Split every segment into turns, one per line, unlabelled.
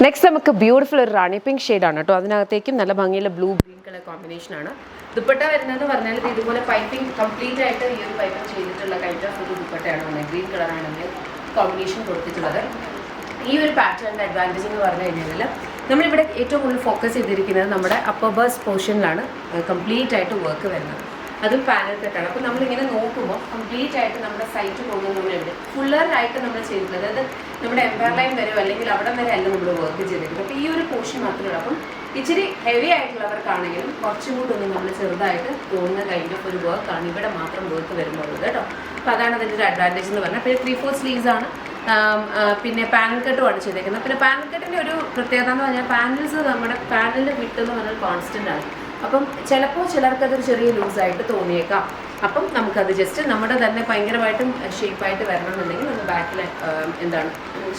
Next നമുക്ക് beautiful ഒരു റാണി pink ഷെയ്ഡാണ് കേട്ടോ. അതിനകത്തേക്കും നല്ല ഭംഗിയുള്ള ബ്ലൂ ഗ്രീൻ കളർ കോമ്പിനേഷനാണ്. ദുപ്പട്ട വരുന്നതെന്ന് പറഞ്ഞാൽ ഇതുപോലെ പൈപ്പിംഗ് കംപ്ലീറ്റ് ആയിട്ട് ഈ ഒരു പൈപ്പിംഗ് ചെയ്തിട്ടുള്ള കഴിഞ്ഞ ഒരു ദുപ്പട്ടയാണ് വന്നത്. ഗ്രീൻ കളറാണ് അതിന് കോമ്പിനേഷൻ കൊടുത്തിട്ടുള്ളത്. ഈ ഒരു പാറ്റേണിൻ്റെ അഡ്വാൻറ്റേജ് എന്ന് പറഞ്ഞു കഴിഞ്ഞാൽ നമ്മളിവിടെ ഏറ്റവും കൂടുതൽ ഫോക്കസ് ചെയ്തിരിക്കുന്നത് നമ്മുടെ അപ്പർ ബേസ് പോർഷനിലാണ് കംപ്ലീറ്റ് ആയിട്ട് വർക്ക് വരുന്നത്. അതും പാനൽ കട്ടാണ്. അപ്പോൾ നമ്മളിങ്ങനെ നോക്കുമ്പോൾ കംപ്ലീറ്റ് ആയിട്ട് നമ്മുടെ സൈറ്റ് പോകുന്നത് നമ്മളിവിടെ ഫുള്ളറായിട്ട് നമ്മൾ ചെയ്തിട്ടുള്ളത്. അതായത് നമ്മുടെ എംപയർ ലൈൻ വരെയോ അല്ലെങ്കിൽ അവിടെ വരെ അല്ല നമ്മൾ വർക്ക് ചെയ്തിരിക്കുന്നത്. അപ്പോൾ ഈ ഒരു പോർഷൻ മാത്രമേ ഉള്ളൂ. അപ്പം ഇച്ചിരി ഹെവി ആയിട്ടുള്ളവർക്കാണെങ്കിലും കുറച്ചും കൂടി ഒന്ന് നമ്മൾ ചെറുതായിട്ട് തോന്നുന്ന കൈൻഡ് ഓഫ് ഒരു വർക്കാണ് ഇവിടെ മാത്രം വർക്ക് വരുന്നുള്ളത് കേട്ടോ. അപ്പോൾ അതാണ് അതിൻ്റെ ഒരു അഡ്വാൻറ്റേജ് എന്ന് പറഞ്ഞാൽ. പിന്നെ 3/4 സ്ലീവ്സ് ആണ്. പിന്നെ പാനൽ കട്ടുമാണ് ചെയ്തേക്കുന്നത്. പിന്നെ പാനൽ കട്ടിൻ്റെ ഒരു പ്രത്യേകത എന്ന് പറഞ്ഞാൽ പാനൽസ് നമ്മുടെ പാനലിൻ്റെ വിട്ടെന്ന് പറഞ്ഞാൽ കോൺസ്റ്റൻ്റ് ആണ്. അപ്പം ചിലപ്പോൾ ചിലർക്കതൊരു ചെറിയ ലൂസായിട്ട് തോന്നിയേക്കാം. അപ്പം നമുക്കത് ജസ്റ്റ് നമ്മുടെ തന്നെ ഭയങ്കരമായിട്ടും ഷേപ്പായിട്ട് വരണമെന്നുണ്ടെങ്കിൽ നമ്മൾ ബാക്കിൽ എന്താണ്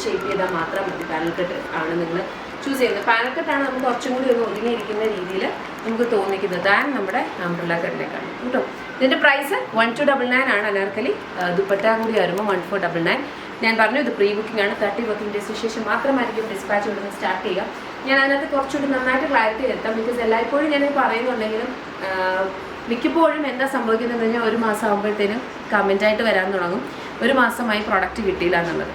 ഷേപ്പ് ചെയ്താൽ മാത്രം മതി. പാനൽ കട്ട് ആണ് നിങ്ങൾ ചൂസ് ചെയ്യുന്നത്. പാനൽ കട്ടാണ് നമുക്ക് കുറച്ചും കൂടി ഒന്ന് ഒതുങ്ങിയിരിക്കുന്ന രീതിയിൽ നമുക്ക് തോന്നിക്കുന്നത് ദാൻ നമ്മുടെ അംബ്രല്ല കട്ടിലേക്കാണ് കേട്ടോ. ഇതിൻ്റെ പ്രൈസ് 1299 ആണ്. അനാർക്കലി ദുപ്പട്ട കൂടി വരുമ്പോൾ 1499. ഞാൻ പറഞ്ഞു ഇത് പ്രീ ബുക്കിംഗ് ആണ്. 30 വർക്കിംഗ് ഡേയ്സിന് ശേഷം മാത്രമായിരിക്കും ഡിസ്പാച്ച് കൊടുത്ത് സ്റ്റാർട്ട് ചെയ്യുക. ഞാൻ അതിനകത്ത് കുറച്ചുകൂടി നന്നായിട്ട് ക്ലാരിറ്റി വരുത്താം. ബിക്കോസ് എല്ലായ്പ്പോഴും ഞാൻ പറയുന്നുണ്ടെങ്കിലും മിക്കപ്പോഴും എന്താ സംഭവിക്കുന്നത് കഴിഞ്ഞാൽ ഒരു മാസം ആകുമ്പോഴത്തേനും കമൻറ്റായിട്ട് വരാൻ തുടങ്ങും ഒരു മാസമായി പ്രോഡക്റ്റ് കിട്ടിയില്ല എന്നുള്ളത്.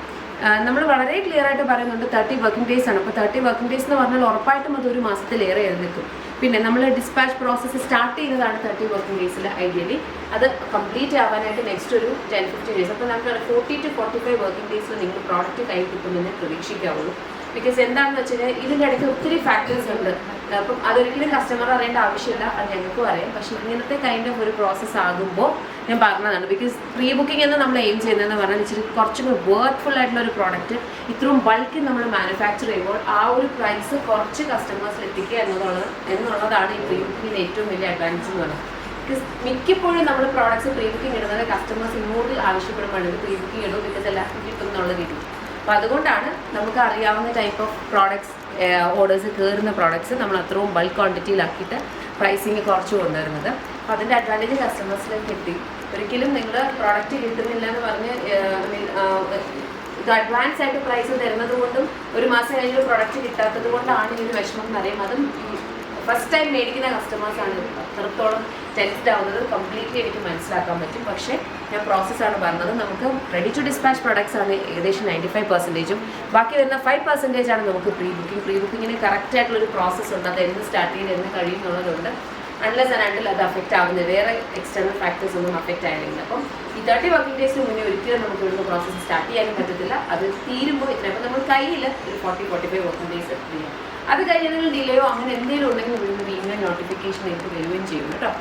നമ്മൾ വളരെ ക്ലിയർ ആയിട്ട് പറയുന്നുണ്ട് 30 വർക്കിംഗ് ഡേയ്സ് ആണ്. അപ്പോൾ 30 വർക്കിംഗ് ഡേയ്സ് എന്ന് പറഞ്ഞാൽ ഉറപ്പായിട്ടും അത് ഒരു മാസത്തിലേറെ നിൽക്കും. പിന്നെ നമ്മൾ ഡിസ്പാച്ച് പ്രോസസ്സ് സ്റ്റാർട്ട് ചെയ്യുന്നതാണ് 30 വർക്കിംഗ് ഡേയ്സിൽ. ഐഡിയലി അത് കംപ്ലീറ്റ് ആവാനായിട്ട് നെക്സ്റ്റ് ഒരു 10-15 ഡേയ്സ്. അപ്പോൾ നമുക്ക് 40 to 45 വർക്കിംഗ് ഡേയ്സിൽ നിങ്ങൾ പ്രോഡക്റ്റ് കൈ കിട്ടുമെന്ന് പ്രതീക്ഷിക്കാവുള്ളൂ. ബിക്കോസ് എന്താണെന്ന് വെച്ച് കഴിഞ്ഞാൽ ഇതിൻ്റെ ഇടയ്ക്ക് ഒത്തിരി ഫാക്ടേഴ്സ് ഉണ്ട്. അപ്പം അതൊരിക്കലും കസ്റ്റമർ അറിയേണ്ട ആവശ്യമില്ല, അത് ഞങ്ങൾക്കും അറിയാം. പക്ഷേ ഇങ്ങനത്തെ കൈൻഡ് ഓഫ് ഒരു പ്രോസസ്സ് ആകുമ്പോൾ ഞാൻ പറഞ്ഞതാണ്. ബിക്കോസ് പ്രീ ബുക്കിംഗ് എന്ന് നമ്മൾ എയിം ചെയ്യുന്നതെന്ന് പറഞ്ഞാൽ ഇച്ചിരി കുറച്ചും കൂടി വർത്ത്ഫുൾ ആയിട്ടുള്ള ഒരു പ്രോഡക്റ്റ് ഇത്രയും ബൾക്കിൽ നമ്മൾ മാനുഫാക്ചർ ചെയ്യുമ്പോൾ ആ ഒരു പ്രൈസ് കുറച്ച് കസ്റ്റമേഴ്സിൽ എത്തിക്കുക എന്നുള്ളതാണ് ഈ പ്രീ ബുക്കിങ്ങിൻ്റെ ഏറ്റവും വലിയ അഡ്വാൻറ്റേജ് എന്ന് പറയുന്നത്. ബിക്കോസ് മിക്കപ്പോഴും നമ്മൾ പ്രോഡക്റ്റ്സ് പ്രീ ബുക്കിംഗ് ഇടുന്നത് കസ്റ്റമേഴ്സ് ഇങ്ങോട്ട് ആവശ്യപ്പെടുമ്പോഴാണ് പ്രീ ബുക്കിംഗ് ഇടും ബിക്കോസ് എല്ലാവർക്കും കിട്ടും എന്നുള്ള രീതി. അപ്പോൾ അതുകൊണ്ടാണ് നമുക്ക് അറിയാവുന്ന ടൈപ്പ് ഓഫ് പ്രോഡക്ട്സ് ഓർഡേഴ്സ് കയറുന്ന പ്രോഡക്ട്സ് നമ്മൾ അത്രയും ബൾക്ക് ക്വാണ്ടിറ്റിയിലാക്കിയിട്ട് പ്രൈസിങ് കുറച്ച് കൊണ്ടുവരുന്നത്. അപ്പോൾ അതിൻ്റെ അഡ്വാൻറ്റേജ് കസ്റ്റമേഴ്സിലേക്ക് എത്തി. ഒരിക്കലും നിങ്ങൾ പ്രോഡക്റ്റ് കിട്ടുന്നില്ല എന്ന് പറഞ്ഞ് ഇത് അഡ്വാൻസ് ആയിട്ട് പ്രൈസ് തരുന്നത് കൊണ്ടും ഒരു മാസം കഴിഞ്ഞ് പ്രോഡക്റ്റ് കിട്ടാത്തത് കൊണ്ടാണ് ഈ ഒരു വിഷമം എന്നറിയാം. അതും ഫസ്റ്റ് ടൈം മേടിക്കുന്ന കസ്റ്റമേഴ്സാണ് അത്രത്തോളം ടെൻസ്ഡ് ആവുന്നത് കംപ്ലീറ്റ്ലി എനിക്ക് മനസ്സിലാക്കാൻ പറ്റും. പക്ഷേ ഞാൻ പ്രോസസ്സാണ് പറഞ്ഞത്. നമുക്ക് റെഡി ടു ഡിസ്പാച്ച് പ്രോഡക്ട്സ് ആണ് ഏകദേശം 95%. ബാക്കി വരുന്ന 5% ആണ് നമുക്ക് പ്രീ ബുക്കിംഗ്. പ്രീ ബുക്കിങ്ങിന് കറക്റ്റ് ആയിട്ടുള്ളൊരു പ്രോസസ്സ് ഉണ്ട്. അത് എന്ന് സ്റ്റാർട്ട് ചെയ്ത് എന്ന് കഴിയും എന്നുള്ളതുകൊണ്ട് അൺലെസ് ആൻഡ് അണ്ടിൽ അത് അഫക്റ്റ് ആവുന്നത് വേറെ എക്സ്റ്റേണൽ ഫാക്ടേഴ്സ് ഒന്നും അഫക്റ്റ് ആയില്ല. അപ്പം ഈ 30 വർക്കിംഗ് ഡേയ്സിന് മുന്നേ ഒരിക്കലും നമുക്ക് ഇവിടുന്ന് പ്രോസസ്സ് സ്റ്റാർട്ട് ചെയ്യാനും പറ്റത്തില്ല. അത് തീരുമ്പോൾ ഇത്ര അപ്പം നമ്മൾ കയ്യിൽ ഒരു 40-45 വർക്കിംഗ് ഡേയ്സ് ചെയ്യാം. അത് കഴിഞ്ഞാൽ ഡിലേയോ അങ്ങനെ എന്തെങ്കിലും ഉണ്ടെങ്കിൽ ഇവിടുന്ന് വീണ്ടും നോട്ടിഫിക്കേഷൻ എനിക്ക് വരികയും ചെയ്യും കേട്ടോ.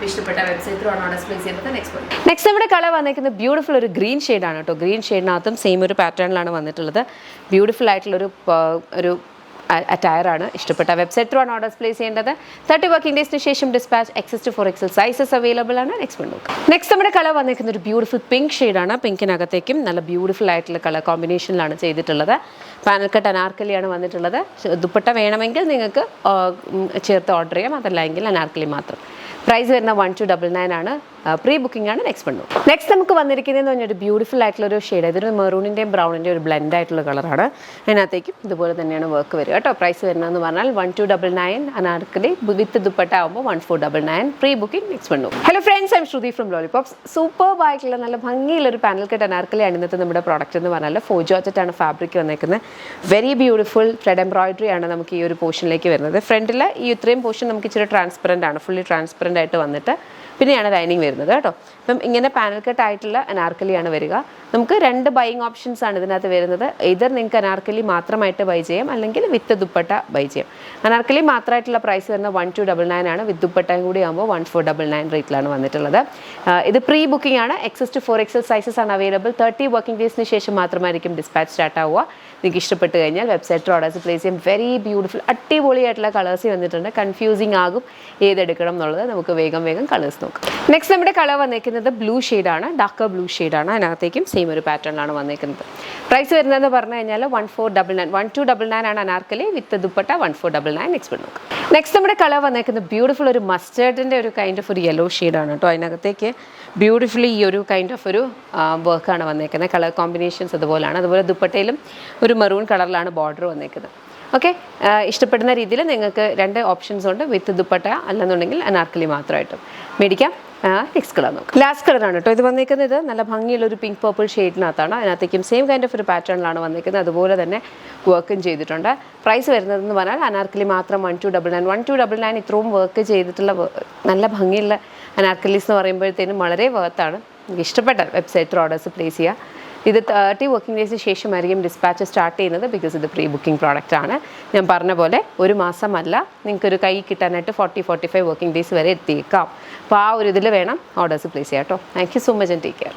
ഇഷ്ടപ്പെട്ട വെബ്സൈറ്റ് ഓർഡർ പ്ലേസ് ചെയ്യുന്നത് നെക്സ്റ്റ് നമ്മുടെ കളർ വന്നിരിക്കുന്നത് ബ്യൂട്ടിഫുൾ ഒരു ഗ്രീൻ ഷെയ്ഡാണ് കേട്ടോ. ഗ്രീൻ ഷെയ്ഡിനകത്തും സെയിം ഒരു പാറ്റേണിലാണ് വന്നിട്ടുള്ളത്. ബ്യൂട്ടിഫുൾ ആയിട്ടുള്ളൊരു ഒരു അറ്റയറാണ്. ഇഷ്ടപ്പെട്ട വെബ്സൈറ്റ് ത്രൂ ആണ് ഓർഡേഴ്സ് പ്ലേസ് ചെയ്യേണ്ടത്. 30 വർക്കിംഗ് ഡേയ്സിന് ശേഷം dispatch XS to 4XL sizes available ആണ്. നെക്സ്റ്റ് നമ്മുടെ കളർ വന്നിരിക്കുന്ന ഒരു ബ്യൂട്ടിഫുൾ പിങ്ക് ഷെയ്ഡാണ്. പിങ്കിനകത്തേക്കും നല്ല ബ്യൂട്ടിഫുൾ ആയിട്ടുള്ള കളർ കോമ്പിനേഷനിലാണ് ചെയ്തിട്ടുള്ളത്. പാനൽ കട്ട് അനാർക്കലിയാണ് വന്നിട്ടുള്ളത്. ദുപ്പട്ട വേണമെങ്കിൽ നിങ്ങൾക്ക് ചേർത്ത് ഓർഡർ ചെയ്യാം, അതല്ലെങ്കിൽ അനാർക്കലി മാത്രം. പ്രൈസ് വരുന്ന 1299 ആണ്. പ്രീ ബുക്കിംഗ് ആണ്. നെക്സ്റ്റ് നമുക്ക് വന്നിരിക്കുന്നതെന്ന് പറഞ്ഞാൽ ഒരു ബ്യൂട്ടിഫുൾ ആയിട്ടുള്ള ഒരു ഷെയ്ഡ്. ഇതൊരു മെറൂണിൻ്റെയും ബ്രൗണിൻ്റെയും ഒരു ബ്ലെൻഡ് ആയിട്ടുള്ള കളറാണ്. അതിനകത്തേക്കും ഇതുപോലെ തന്നെയാണ് വർക്ക് വരിക കേട്ടോ. പ്രൈസ് വരുന്നതെന്ന് പറഞ്ഞാൽ 1299 അനാർക്കലി വിത്ത് ദുപ്പട്ട ആകുമ്പോൾ 1499. Pre booking hello friends, I am Shruti from Lollipops. Superb ആയിട്ടുള്ള നല്ല ഭംഗിയുള്ളൊരു പാനൽ കട്ട് അനാർക്കലിയാണ് ഇന്നത്തെ നമ്മുടെ പ്രോഡക്റ്റ് എന്ന് പറഞ്ഞാൽ. 4 ജോർജറ്റാണ് ഫാബ്രിക് വന്നേക്കുന്നത്. വെരി ബ്യൂട്ടിഫുൾ ത്രെഡ് എംബ്രോയിഡറി ആണ് നമുക്ക് ഈ ഒരു പോർഷനിലേക്ക് വരുന്നത്. ഫ്രണ്ടിൽ ഈ ഇത്രയും പോർഷൻ നമുക്ക് ഇച്ചിരി ട്രാൻസ്പെറൻ്റ് ആണ്, ഫുള്ളി ട്രാൻസ്പെറൻ്റ് ആയിട്ട് വന്നിട്ട് പിന്നെയാണ് ലൈനിങ് വരുന്നത് കേട്ടോ. അപ്പം ഇങ്ങനെ പാനൽ കട്ട് ആയിട്ടുള്ള അനാർക്കലിയാണ് വരിക. നമുക്ക് 2 ബൈയിങ് ഓപ്ഷൻസ് ആണ് ഇതിനകത്ത് വരുന്നത്. ഇതർ നിങ്ങൾക്ക് അനാർക്കലി മാത്രമായിട്ട് ബൈ ചെയ്യാം, അല്ലെങ്കിൽ വിത്ത് ദുപ്പട്ട ബൈ ചെയ്യാം. അനാർക്കലി മാത്രമായിട്ടുള്ള പ്രൈസ് വരുന്ന 1299 ആണ്. വിത്ത് ദുപ്പട്ടയും കൂടി ആകുമ്പോൾ 1499 റേറ്റിലാണ് വന്നിട്ടുള്ളത്. ഇത് പ്രീ ബുക്കിംഗ് ആണ്. XS to 4XL സൈസസ് ആണ് അവൈലബിൾ. 30 വർക്കിംഗ് ഡേയ്സിന് ശേഷം മാത്രമായിരിക്കും ഡിസ്പാച്ച് സ്റ്റാർട്ട് ആവുക. നിങ്ങൾക്ക് ഇഷ്ടപ്പെട്ട് കഴിഞ്ഞാൽ വെബ്സൈറ്റ് ഓർഡേഴ്സ് പ്ലേസ് ചെയ്യാം. വെരി ബ്യൂട്ടിഫുൾ അടിപൊളിയായിട്ടുള്ള കളേഴ്സ് വന്നിട്ടുണ്ട്. കൺഫ്യൂസിങ് ആകും ഏതെടുക്കണം എന്നുള്ളത്. നമുക്ക് വേഗം കളേഴ്സ് നോക്കാം. നെക്സ്റ്റ് നമ്മുടെ കളർ വന്നിരിക്കുന്നത് ബ്ലൂ ഷെയ്ഡാണ്. ഡാർക്കർ ബ്ലൂ ഷെയ്ഡാണ്. അതിനകത്തേക്കും സെയിം ഒരു പാറ്റേണിലാണ് വന്നിരിക്കുന്നത്. പ്രൈസ് വരുന്നതെന്ന് പറഞ്ഞു കഴിഞ്ഞാൽ 1299 ആണ് അനാർക്കലി. വിത്ത് ദുപ്പട്ട 1499. നെക്സ്റ്റ് നമ്മുടെ കളർ വന്നിരിക്കുന്നത് ബ്യൂട്ടിഫുൾ ഒരു മസ്റ്റേർഡിൻ്റെ ഒരു കൈൻഡ് ഓഫ് ഒരു യെല്ലോ ഷെയ്ഡാണ് കേട്ടോ. അതിനകത്തേക്ക് ബ്യൂട്ടിഫുള്ളി ഈ ഒരു കൈൻഡ് ഓഫ് ഒരു വർക്കാണ് വന്നിരിക്കുന്നത്. കളർ കോമ്പിനേഷൻസ് അതുപോലെയാണ്. അതുപോലെ ദുപ്പട്ടയിലും ഒരു മെറൂൺ കളറിലാണ് ബോർഡർ വന്നിരിക്കുന്നത്. ഓക്കെ, ഇഷ്ടപ്പെടുന്ന രീതിയിൽ നിങ്ങൾക്ക് 2 ഓപ്ഷൻസ് ഉണ്ട്, വിത്ത് ദുപ്പട്ട അല്ലെന്നുണ്ടെങ്കിൽ അനാർക്കലി മാത്രമായിട്ടും മേടിക്കാം. നെക്സ്റ്റ് കളർ നോക്കാം. ലാസ്റ്റ് കളറാണ് കേട്ടോ ഇത് വന്നിരിക്കുന്നത്. നല്ല ഭംഗിയുള്ളൊരു പിങ്ക് പർപ്പിൾ ഷെയ്ഡിനകത്താണ്. അതിനകത്തേക്കും സെയിം കൈൻഡ് ഓഫ് ഒരു പാറ്റേണിലാണ് വന്നിരിക്കുന്നത്. അതുപോലെ തന്നെ വർക്കും ചെയ്തിട്ടുണ്ട്. പ്രൈസ് വരുന്നതെന്ന് പറഞ്ഞാൽ അനാർക്കലി മാത്രം 1299. 1299 ഇത്രയും വർക്ക് ചെയ്തിട്ടുള്ള നല്ല ഭംഗിയുള്ള അനാർക്കലീസ് എന്ന് പറയുമ്പോഴത്തേനും വളരെ വർത്താണ്. എനിക്ക് ഇഷ്ടപ്പെട്ട വെബ്സൈറ്റിൽ ഓർഡേഴ്സ് പ്ലേസ് ചെയ്യുക. ഇത് 30 വർക്കിംഗ് ഡേയ്സിന് ശേഷമായിരിക്കും ഡിസ്പാച്ച് സ്റ്റാർട്ട് ചെയ്യുന്നത്, ബിക്കോസ് ഇത് പ്രീ ബുക്കിംഗ് പ്രോഡക്റ്റ് ആണ്. ഞാൻ പറഞ്ഞ പോലെ ഒരു മാസമല്ല, നിങ്ങൾക്കൊരു കൈ കിട്ടാനായിട്ട് 40-45 വർക്കിംഗ് ഡേയ്സ് വരെ എത്തിയേക്കാം. അപ്പോൾ ആ ഒരു ഇതിൽ വേണം ഓർഡേഴ്സ് പ്ലേസ് ചെയ്യാം കേട്ടോ. Thank you so much and take care.